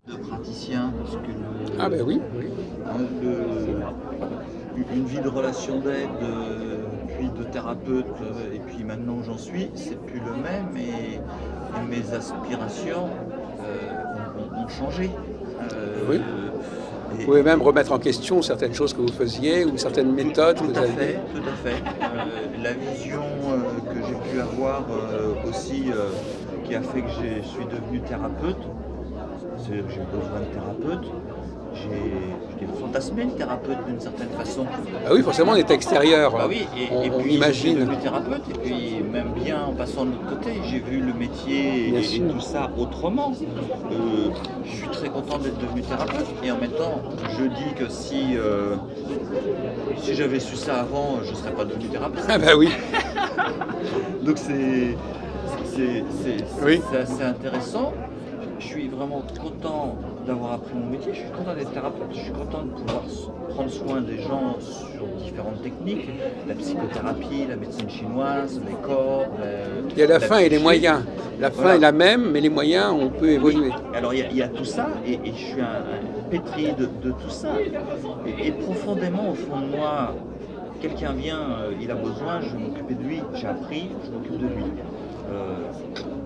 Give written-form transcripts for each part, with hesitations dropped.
De praticien, parce que Ah ben oui, oui. une vie de relation d'aide, puis de thérapeute, et puis maintenant où j'en suis, c'est plus le même et mes aspirations ont changé. Oui. Vous Et, pouvez même et- remettre en question certaines choses que vous faisiez ou certaines méthodes que tout vous à aviez. fait, tout à fait. La vision que j'ai pu avoir aussi, qui a fait que je suis devenu thérapeute, c'est-à-dire que j'ai besoin de thérapeute. J'ai fantasmé le thérapeute d'une certaine façon. Ah oui, forcément, on est extérieur. Bah oui, On, et on puis je suis imagine, devenu thérapeute, et puis même bien en passant de l'autre côté, j'ai vu le métier bien et sûr. tout ça autrement. Je suis très content d'être devenu thérapeute, et en même temps, je dis que si j'avais su ça avant, je ne serais pas devenu thérapeute. Ah ben oui, Donc oui. c'est assez intéressant. Je suis vraiment content d'avoir appris mon métier, je suis content d'être thérapeute, je suis content de pouvoir prendre soin des gens sur différentes techniques, la psychothérapie, la médecine chinoise, les corps, Il y a la la fin et les psyché. moyens. La fin est Voilà. la même, mais les moyens, on peut Oui, évoluer. alors il y a tout ça, et je suis un pétri de tout ça. Et profondément, au fond de moi, quelqu'un vient, il a besoin, je vais m'occuper de lui, j'ai appris, je m'occupe de lui.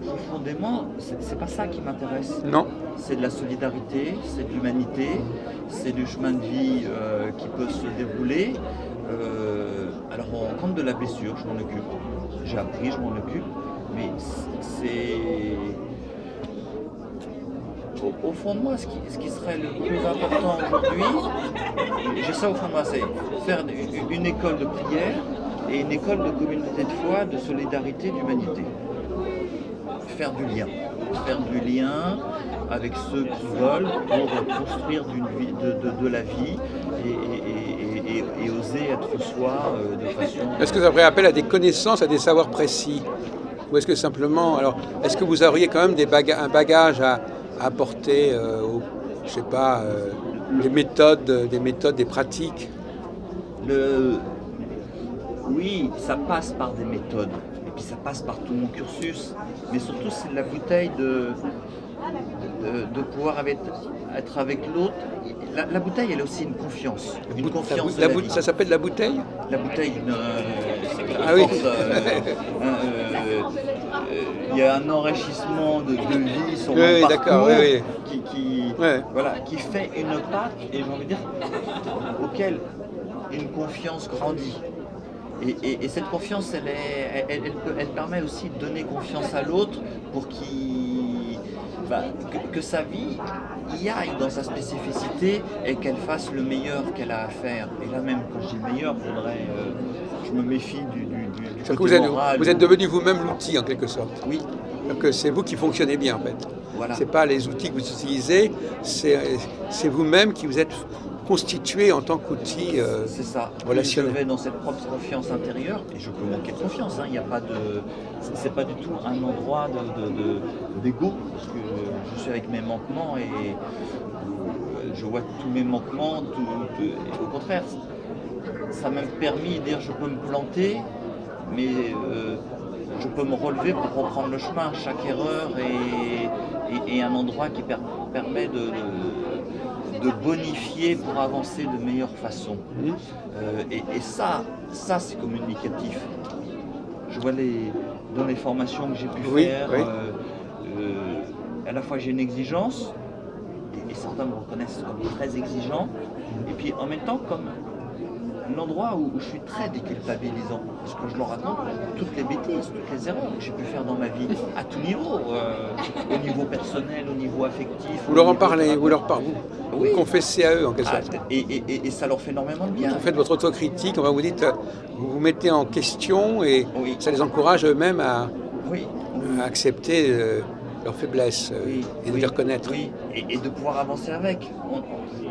Profondément, c'est pas ça qui m'intéresse. Non. C'est de la solidarité, c'est de l'humanité, c'est du chemin de vie qui peut se dérouler. Alors on compte de la blessure, je m'en occupe. J'ai appris, je m'en occupe. Mais c'est au fond de moi, ce qui serait le plus important aujourd'hui, j'ai ça au fond de moi, c'est faire une école de prière et une école de communauté de foi, de solidarité, d'humanité. Faire du lien. Faire du lien avec ceux qui veulent pour construire de la vie et oser être soi de façon. Est-ce que ça ferait appel à des connaissances, à des savoirs précis? Ou est-ce que simplement, alors, est-ce que vous auriez quand même un bagage à apporter, je sais pas, des méthodes, des pratiques? Le, oui, ça passe par des méthodes, et puis ça passe par tout mon cursus, mais surtout c'est la bouteille de pouvoir être avec l'autre. La bouteille, elle a aussi une confiance de la vie. Ça s'appelle la bouteille? La bouteille, c'est à Ah oui. force, il y a un enrichissement de vie sur Oui, mon oui, d'accord, parcours oui, oui. voilà, qui fait une pâte, et j'ai envie de dire, auquel une confiance grandit. Et cette confiance, elle permet aussi de donner confiance à l'autre pour que sa vie y aille dans sa spécificité et qu'elle fasse le meilleur qu'elle a à faire. Et là même, quand je dis le meilleur, je me méfie du C'est-à-dire que côté moral. vous êtes devenu vous-même l'outil en quelque sorte. Oui, Donc c'est vous qui fonctionnez bien en fait. voilà. C'est pas les outils que vous utilisez, c'est vous-même qui vous êtes constitué en tant qu'outil C'est ça. relationnel. Je vais dans cette propre confiance intérieure, et je peux manquer de confiance. Il y a pas c'est pas du tout un endroit d'ego, parce que je suis avec mes manquements et je vois tous mes manquements. Et au contraire, ça m'a permis de dire je peux me planter, mais je peux me relever pour reprendre le chemin. Chaque erreur est un endroit qui permet de bonifier pour avancer de meilleure façon. Et ça c'est communicatif. Je vois dans les formations que j'ai pu Oui, faire, oui. à la fois j'ai une exigence, et certains me reconnaissent comme très exigeant, et puis en même temps comme l'endroit où je suis très déculpabilisant, parce que je leur raconte toutes les bêtises, toutes les erreurs que j'ai pu faire dans ma vie, à tout niveau, au niveau personnel, au niveau affectif. Vous leur en au niveau parlez, vous Oui. confessez à eux en quelque sorte. Et ça leur fait énormément de bien. Vous faites votre autocritique, vous dites, vous vous mettez en question et Oui. ça les encourage eux-mêmes Oui. à accepter leurs faiblesses et de les reconnaître. Oui, et de pouvoir avancer avec.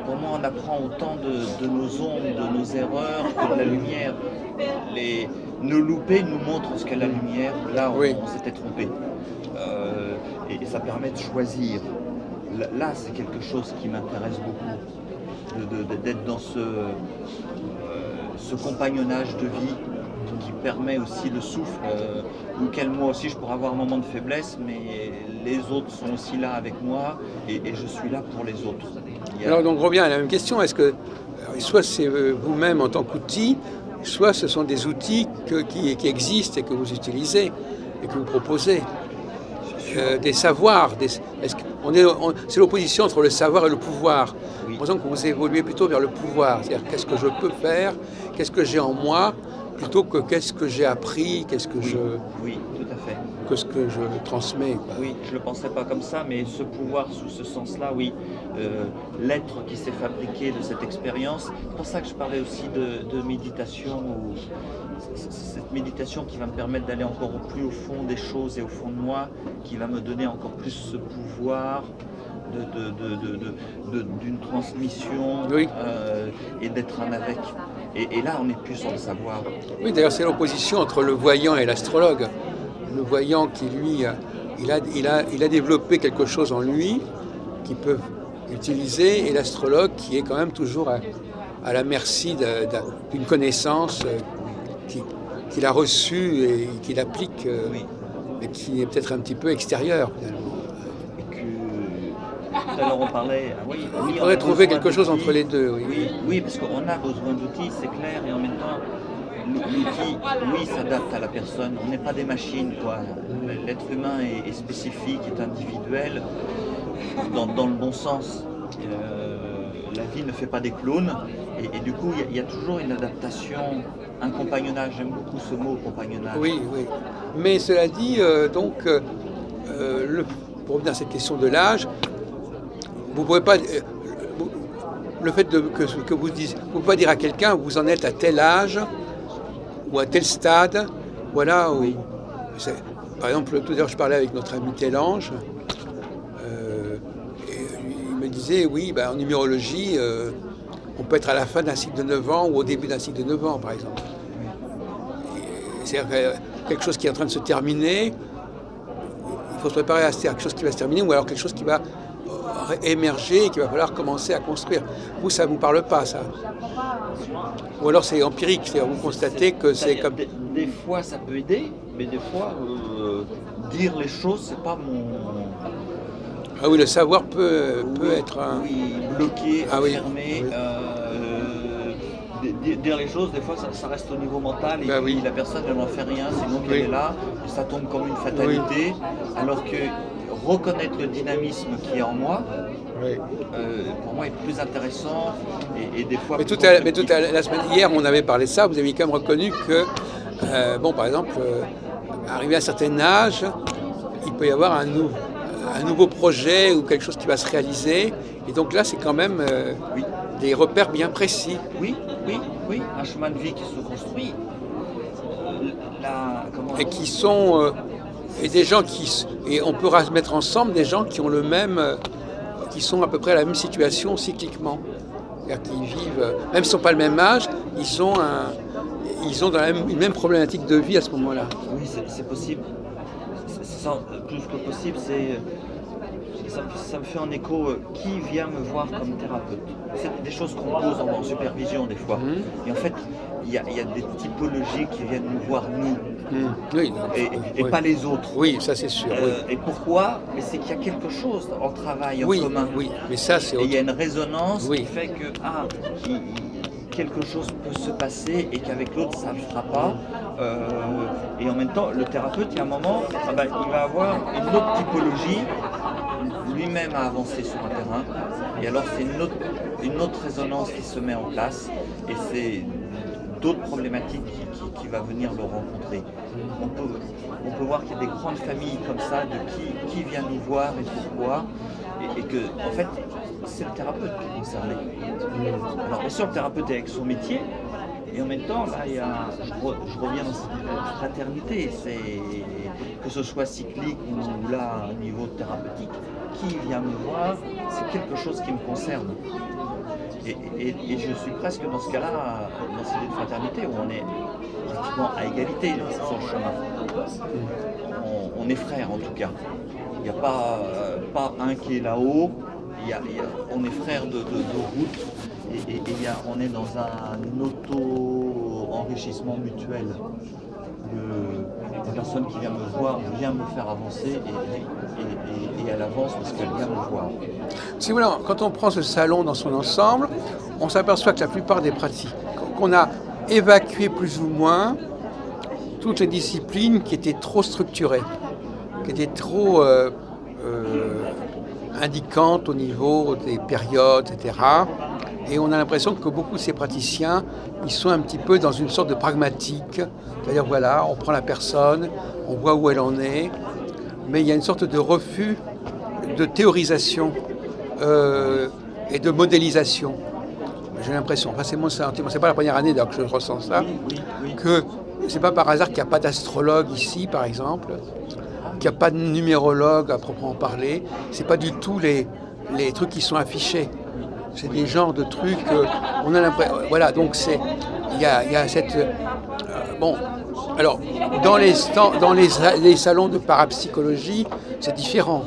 Pour moi, on apprend autant de nos ombres, de nos erreurs, que de la lumière. Nos loupés nous montrent ce qu'est la lumière. Là, Oui. on s'était trompé. Et ça permet de choisir. Là, c'est quelque chose qui m'intéresse beaucoup, d'être dans ce compagnonnage de vie qui permet aussi le souffle, auquel moi aussi je pourrais avoir un moment de faiblesse, mais les autres sont aussi là avec moi et je suis là pour les autres. Alors donc on revient à la même question, est-ce que soit c'est vous-même en tant qu'outil, soit ce sont des outils qui existent et que vous utilisez et que vous proposez, des savoirs, c'est l'opposition entre le savoir et le pouvoir. Oui. J'ai l'impression que vous évoluez plutôt vers le pouvoir, c'est-à-dire qu'est-ce que je peux faire, qu'est-ce que j'ai en moi, plutôt que qu'est-ce que j'ai appris, Oui, tout à fait. que ce que je transmets. Quoi. Oui, je ne le penserais pas comme ça, mais ce pouvoir sous ce sens-là, oui. L'être qui s'est fabriqué de cette expérience. C'est pour ça que je parlais aussi de méditation, cette méditation qui va me permettre d'aller encore plus au fond des choses et au fond de moi, qui va me donner encore plus ce pouvoir d'une transmission Oui. et d'être un avec. Et là, on n'est plus sur le savoir. Oui, d'ailleurs, c'est l'opposition entre le voyant et l'astrologue. Le voyant qui, lui, il a développé quelque chose en lui qu'il peut utiliser, et l'astrologue qui est quand même toujours à la merci d'une connaissance qu'il a reçue et qu'il applique, Oui. et qui est peut-être un petit peu extérieure, finalement. Et que tout à l'heure on parlait. Oui, Il faudrait trouver quelque chose d'outils. entre les deux. Oui. Oui, parce qu'on a besoin d'outils, c'est clair, et en même temps, l'outil, oui, s'adapte à la personne. On n'est pas des machines, quoi. L'être humain est spécifique, est individuel, dans le bon sens. La vie ne fait pas des clones, et du coup, il y a toujours une adaptation, un compagnonnage. J'aime beaucoup ce mot, compagnonnage. Oui, oui. Mais cela dit, pour revenir à cette question de l'âge, vous ne pouvez pas. Le fait que vous dites, vous ne pouvez pas dire à quelqu'un vous en êtes à tel âge ou à tel stade, voilà. Oui. Par exemple, tout à l'heure, je parlais avec notre ami Télange, et il me disait, oui, en numérologie, on peut être à la fin d'un cycle de 9 ans ou au début d'un cycle de 9 ans, par exemple. C'est-à-dire quelque chose qui est en train de se terminer, il faut se préparer à quelque chose qui va se terminer, ou alors quelque chose qui va émerger et qu'il va falloir commencer à construire. Vous, ça ne vous parle pas, ça? Ou alors c'est empirique, c'est-à-dire vous constatez que c'est comme... Des fois ça peut aider, mais des fois dire les choses, c'est pas mon... Ah oui, le savoir peut être un... Oui, bloqué, Ah oui, enfermé. oui. Dire les choses, des fois ça reste au niveau mental, et puis oui. la personne elle n'en fait rien, sinon qu'elle est là, et ça tombe comme une fatalité, alors que reconnaître le dynamisme qui est en moi, Oui. pour moi est plus intéressant, et des fois... La semaine hier, on avait parlé de ça, vous avez quand même reconnu que, par exemple, arrivé à un certain âge, il peut y avoir un nouveau projet ou quelque chose qui va se réaliser, et donc là, c'est quand même Oui. des repères bien précis. Oui, un chemin de vie qui se construit. Et qui sont... et des gens et on peut mettre ensemble des gens qui ont qui sont à peu près à la même situation cycliquement. C'est-à-dire qu'ils vivent, même s'ils ne sont pas le même âge, ils ont une même problématique de vie à ce moment-là. Oui, c'est possible. Plus que possible, ça me fait en écho qui vient me voir comme thérapeute. C'est des choses qu'on pose en supervision des fois. Et en fait, il y a des typologies qui viennent nous voir nous. Oui, et pas les autres. Oui, ça c'est sûr. Et pourquoi? Mais c'est qu'il y a quelque chose en travail en commun. Oui, mais ça c'est Et il y a une résonance qui fait que quelque chose peut se passer et qu'avec l'autre ça ne le fera pas. Et en même temps, le thérapeute, il y a un moment, il va avoir une autre typologie, lui-même à avancer sur un terrain. Et alors c'est une autre résonance qui se met en place. Et c'est d'autres problématiques qui va venir le rencontrer. On peut voir qu'il y a des grandes familles comme ça, de qui vient nous voir et pourquoi, et que en fait c'est le thérapeute qui est concerné. Alors bien sûr le thérapeute est avec son métier, et en même temps là je reviens dans cette fraternité, que ce soit cyclique ou là au niveau thérapeutique, qui vient me voir, c'est quelque chose qui me concerne. Et je suis presque dans ce cas-là, dans cette idée de fraternité, où on est pratiquement à égalité sur le chemin. On est frères en tout cas. Il n'y a pas un qui est là-haut, on est frères de route, et on est dans un plutôt enrichissement mutuel. La personne qui vient me voir vient me faire avancer et elle avance parce qu'elle vient me voir. Si vous voulez, quand on prend ce salon dans son ensemble, on s'aperçoit que la plupart des pratiques, qu'on a évacué plus ou moins toutes les disciplines qui étaient trop structurées, qui étaient trop indiquantes au niveau des périodes, etc. Et on a l'impression que beaucoup de ces praticiens, ils sont un petit peu dans une sorte de pragmatique. C'est-à-dire, voilà, on prend la personne, on voit où elle en est, mais il y a une sorte de refus de théorisation et de modélisation. J'ai l'impression, enfin c'est mon sentiment, c'est pas la première année que je ressens ça, que c'est pas par hasard qu'il n'y a pas d'astrologue ici, par exemple, qu'il n'y a pas de numérologue à proprement parler, c'est pas du tout les trucs qui sont affichés. C'est des genres de trucs, on a l'impression, voilà, donc il y a cette, bon, alors dans les salons de parapsychologie, c'est différent.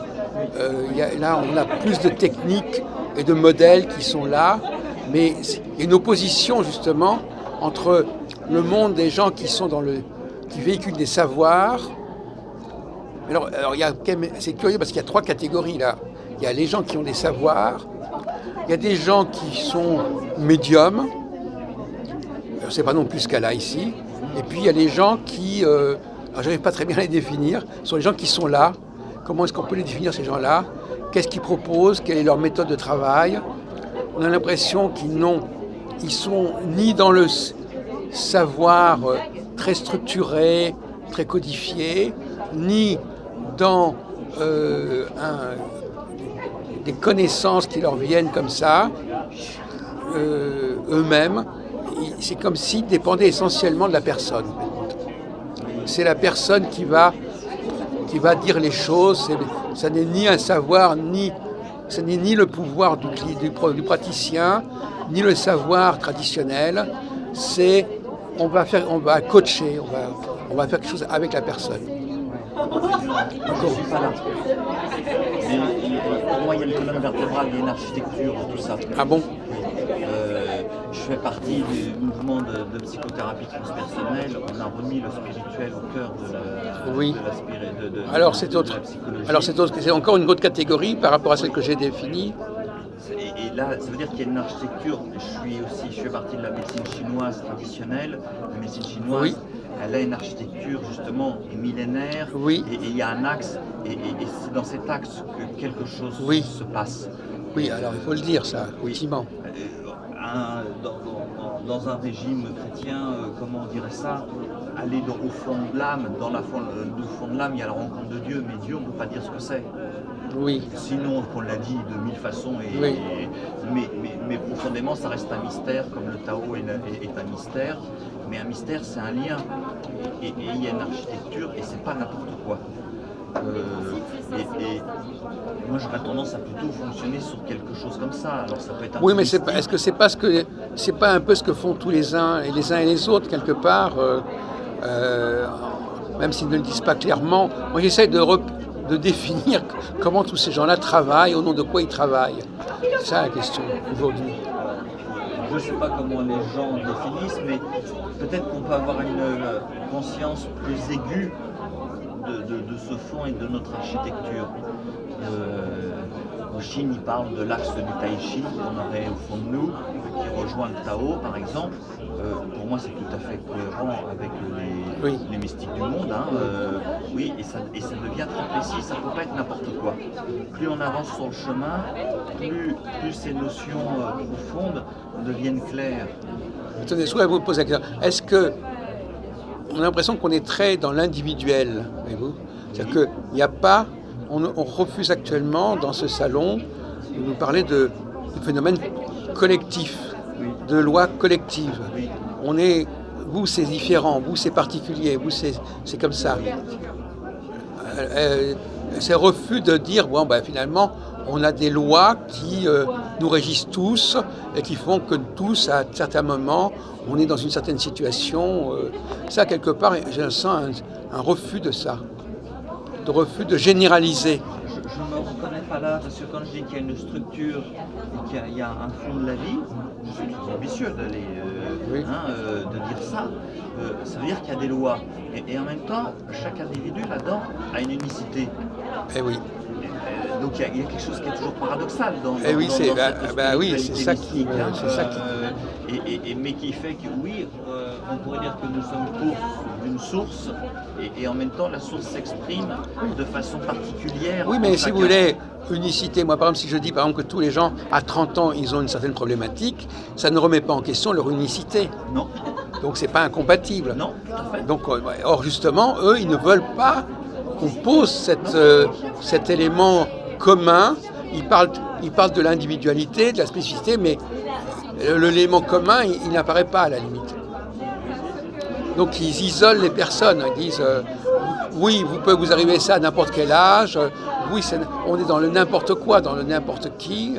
Là, on a plus de techniques et de modèles qui sont là, mais il y a une opposition justement entre le monde des gens qui sont qui véhiculent des savoirs. Alors c'est curieux parce qu'il y a trois catégories là. Il y a les gens qui ont des savoirs. Il y a des gens qui sont médiums, c'est pas non plus ce qu'elle a ici, et puis il y a les gens qui, alors j'arrive pas très bien à les définir, ce sont les gens qui sont là. Comment est-ce qu'on peut les définir ces gens-là? Qu'est-ce qu'ils proposent? Quelle est leur méthode de travail? On a l'impression ils sont ni dans le savoir très structuré, très codifié, ni dans des connaissances qui leur viennent comme ça, eux-mêmes. C'est comme s'ils dépendaient essentiellement de la personne. C'est la personne qui va dire les choses. Ça n'est ni un savoir, ce n'est ni le pouvoir du praticien, ni le savoir traditionnel. On va coacher, on va faire quelque chose avec la personne. Je suis pas là. Mais pour moi, il y a une colonne vertébrale, il y a une architecture, tout ça. Ah bon? Je fais partie du mouvement de psychothérapie transpersonnelle. On a remis le spirituel au cœur de la Alors c'est autre. psychologie. Alors c'est encore une autre catégorie par rapport à celle que j'ai définie. Et là, ça veut dire qu'il y a une architecture. Je fais partie de la médecine chinoise traditionnelle. La médecine chinoise, elle a une architecture justement millénaire. Oui. Et il y a un axe. Et c'est dans cet axe que quelque chose se passe. Oui, alors il faut le dire, ça, effectivement. Dans un régime chrétien, comment on dirait ça, aller au fond de l'âme, dans le fond de l'âme, il y a la rencontre de Dieu, mais Dieu, on ne peut pas dire ce que c'est. Oui. Sinon, on l'a dit de mille façons, mais profondément, ça reste un mystère, comme le Tao est un mystère. Mais un mystère, c'est un lien. Et il y a une architecture, et c'est pas n'importe quoi. Et moi j'aurais tendance à plutôt fonctionner sur quelque chose comme ça. Alors ça peut être mais est-ce que c'est pas un peu ce que font tous les uns et les autres quelque part, même s'ils ne le disent pas clairement. Moi j'essaie de définir comment tous ces gens-là travaillent, au nom de quoi ils travaillent. C'est ça la question aujourd'hui. Je ne sais pas comment les gens définissent, mais peut-être qu'on peut avoir une conscience plus aiguë de ce fond et de notre architecture. En Chine, ils parlent de l'axe du Tai Chi qu'on aurait au fond de nous, qui rejoint le Tao par exemple. Pour moi, c'est tout à fait cohérent avec les mystiques du monde. Et ça devient très précis, ça ne peut pas être n'importe quoi. Plus on avance sur le chemin, plus ces notions profondes deviennent claires. Attendez, je voudrais vous poser la question. Est-ce que on a l'impression qu'on est très dans l'individuel, voyez-vous? C'est-à-dire qu'il n'y a pas, on refuse actuellement dans ce salon de nous parler de phénomènes collectifs, de lois collectives. Vous c'est différent, vous c'est particulier, vous c'est comme ça. C'est refus de dire, finalement, on a des lois qui nous régissent tous et qui font que tous, à certains moments, on est dans une certaine situation. Ça, quelque part, je sens un refus de ça, de refus de généraliser. je ne me reconnais pas là, parce que quand je dis qu'il y a une structure et qu'il y a un fond de la vie, je suis toujours ambitieux d'aller de dire ça. Ça veut dire qu'il y a des lois. Et en même temps, chaque individu là-dedans a une unicité. Eh oui. Donc il y a quelque chose qui est toujours paradoxal dans Eh oui, c'est cette c'est ça qui, mystique, hein, c'est ça qui. mais qui fait que oui, on pourrait dire que nous sommes courts d'une source, et en même temps la source s'exprime de façon particulière. Oui, en mais si chacun. vous voulez, unicité, moi par exemple, si je dis par exemple que tous les gens à 30 ans, ils ont une certaine problématique, ça ne remet pas en question leur unicité. Non, Donc c'est pas incompatible. non, tout à fait. Donc, or justement, eux, ils ne veulent pas qu'on pose cet élément commun. Ils parlent de l'individualité, de la spécificité, mais l'élément commun, il n'apparaît pas à la limite. Donc ils isolent les personnes. Ils disent oui, vous pouvez vous arriver ça à n'importe quel âge. Oui, on est dans le n'importe quoi, dans le n'importe qui.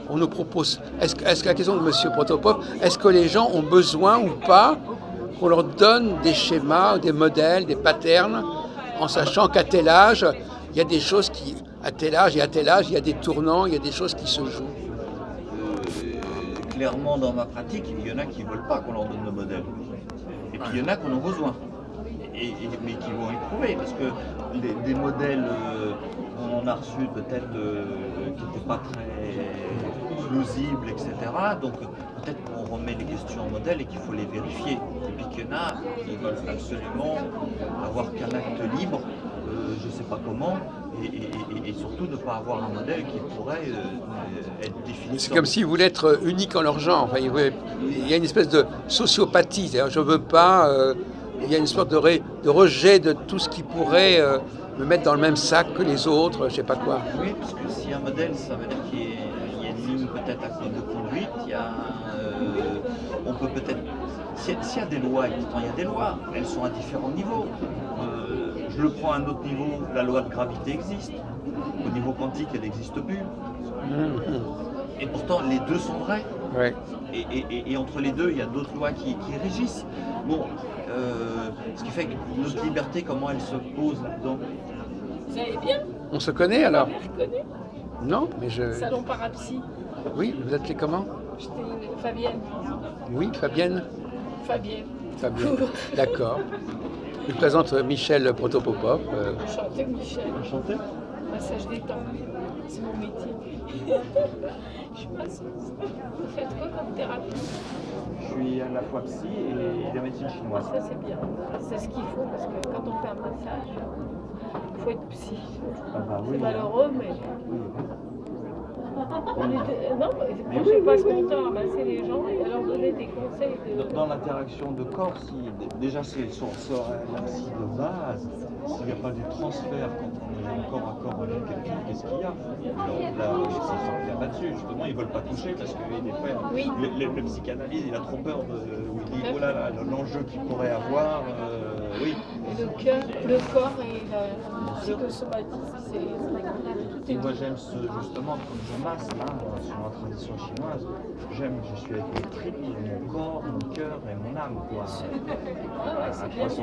On nous propose. Est-ce que la question de M. Protopop, est-ce que les gens ont besoin ou pas qu'on leur donne des schémas, des modèles, des patterns, en sachant qu'à tel âge, il y a des choses qui, à tel âge et à tel âge, il y a des tournants, il y a des choses qui se jouent. Clairement, dans ma pratique, il y en a qui ne veulent pas qu'on leur donne le modèle. Et puis il y en a qui en ont besoin. Mais qui vont éprouver, parce que des modèles qu'on en a reçus peut-être qui n'étaient pas très plausibles, etc. Donc peut-être qu'on remet les questions en modèle et qu'il faut les vérifier. Et puis qu'il y en a qui veulent absolument avoir qu'un acte libre, je ne sais pas comment, et surtout ne pas avoir un modèle qui pourrait être défini. C'est comme s'ils voulaient être uniques en leur genre. Enfin, il y a une espèce de sociopathie. C'est-à-dire, je veux pas. Il y a une sorte de rejet de tout ce qui pourrait me mettre dans le même sac que les autres, je sais pas quoi. Oui, parce que si un modèle, ça veut dire qu'il y a une ligne peut-être à code de conduite, on peut peut-être... S'il y a des lois, et pourtant il y a des lois, elles sont à différents niveaux. Je le prends à un autre niveau, la loi de gravité existe. Au niveau quantique, elle n'existe plus. Et pourtant, les deux sont vrais. Ouais. Et entre les deux, il y a d'autres lois qui régissent. Bon, ce qui fait que notre liberté, comment elle se pose là-dedans? Vous allez bien? On se connaît alors? Vous m'avez reconnu? Non, mais je. Salon Parapsy. Oui, vous appelez comment? J'étais Fabienne. Oui, Fabienne. Fabienne. Fabienne. D'accord. Je présente Michel Protopopov. Enchantée, Michel. Enchanté. Massage détente. C'est mon métier. Je suis masseuse. Vous faites quoi comme thérapie? Je suis à la fois psy et la médecine chinoise. Ça, c'est bien. C'est ce qu'il faut parce que quand on fait un massage, il faut être psy. Ah bah oui, C'est malheureux, mais. oui. Non, mais je passe mon temps à masser les gens et à leur donner des conseils. Dans l'interaction de corps, déjà c'est sur l'axis de base, s'il n'y a pas du transfert quand on est corps à corps avec quelqu'un, qu'est-ce qu'il y a? Là, c'est clair là-dessus, justement, ils ne veulent pas toucher parce que des fois, Oui. le psychanalyste, il a trop peur il dit, oh là là, l'enjeu qu'il pourrait avoir, oui. Et le cœur, le corps et la psychosomatisme, tout est Et moi j'aime justement, comme je masse là, sur la tradition chinoise, je suis avec mes tripes, mon corps, mon cœur et mon âme, quoi. À 300%.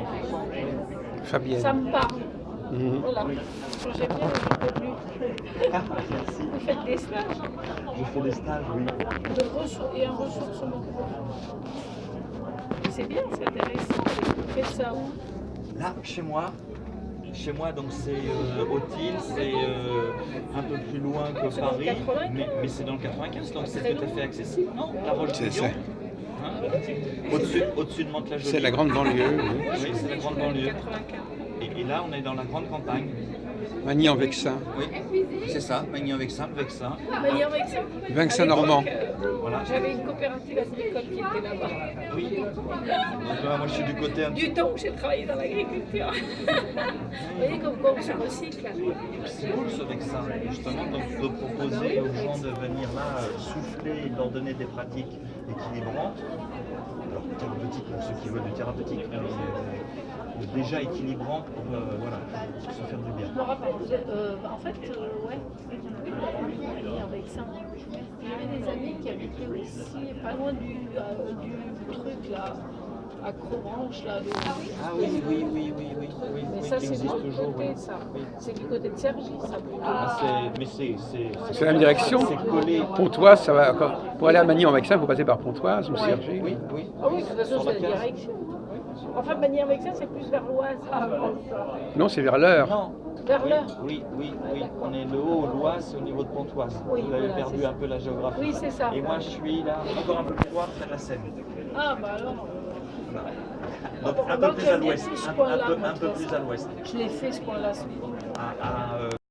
Fabienne. Ça me parle. Mhm. Voilà. J'aime bien, je peux plus. Merci. Vous faites des stages Je fais des stages, oui. et un ressourcement. C'est bien, c'est intéressant. Vous faites ça où? Là, chez moi, donc c'est Autil, c'est un peu plus loin que C'est dans le Paris, 95? mais c'est dans le 95, donc c'est tout à fait accessible, non? La Roche-Guyon, au-dessus de Mantes-la-Jolie. C'est la grande banlieue. Oui. Oui, c'est la grande banlieue. 84. Et là, on est dans la grande campagne. Magny-en-Vexin. Oui, c'est ça, Magny-en-Vexin, le Vexin. Manière avec ça. Vexin normand. Voilà. J'avais une coopérative agricole qui était là-bas. Oui. Donc là, moi, je suis du côté un petit Du temps où j'ai travaillé dans l'agriculture. Vous voyez comme quoi on se recycle. C'est cool ce Vexin, justement, donc de proposer aux gens de venir là souffler et leur donner des pratiques équilibrantes. Alors thérapeutique pour ceux qui veulent du thérapeutique, mais déjà équilibrantes pour voilà, se faire du bien. Je me rappelle, en fait, ouais, oui, avec ça. J'avais des amis qui habitaient aussi pas loin du truc là. à Crorange, là. Ah oui, oui, oui, oui, oui, oui, Mais oui, ça, qui c'est de existe l'autre toujours, côté, oui. ça. Oui. C'est du côté de Cergy, ça, plutôt. Ah, mais C'est la même direction. C'est collé. Pontoise, ça va. Pour aller à Magny-en-Vexin, il faut passer par Pontoise ou Ouais. Cergy. Oui, oui. Ah oui, de toute façon, Sur c'est la la case. direction. Enfin, manière avec ça, c'est plus vers l'Oise. Non, c'est vers l'Eure. Non. Vers Oui, l'Eure. oui, oui, oui. On est le haut, l'Oise, au niveau de Pontoise. Oui, Vous avez voilà, perdu c'est un peu la géographie. Oui, c'est ça. Et moi, je suis là, encore un peu plus loin, près de la Seine. Ah, bah alors. Donc bon, un peu donc, plus à j'aime bien l'ouest. ce Un coin-là, peu moi, de toute plus façon. à l'ouest. Je l'ai fait, ce coin-là, souvent. À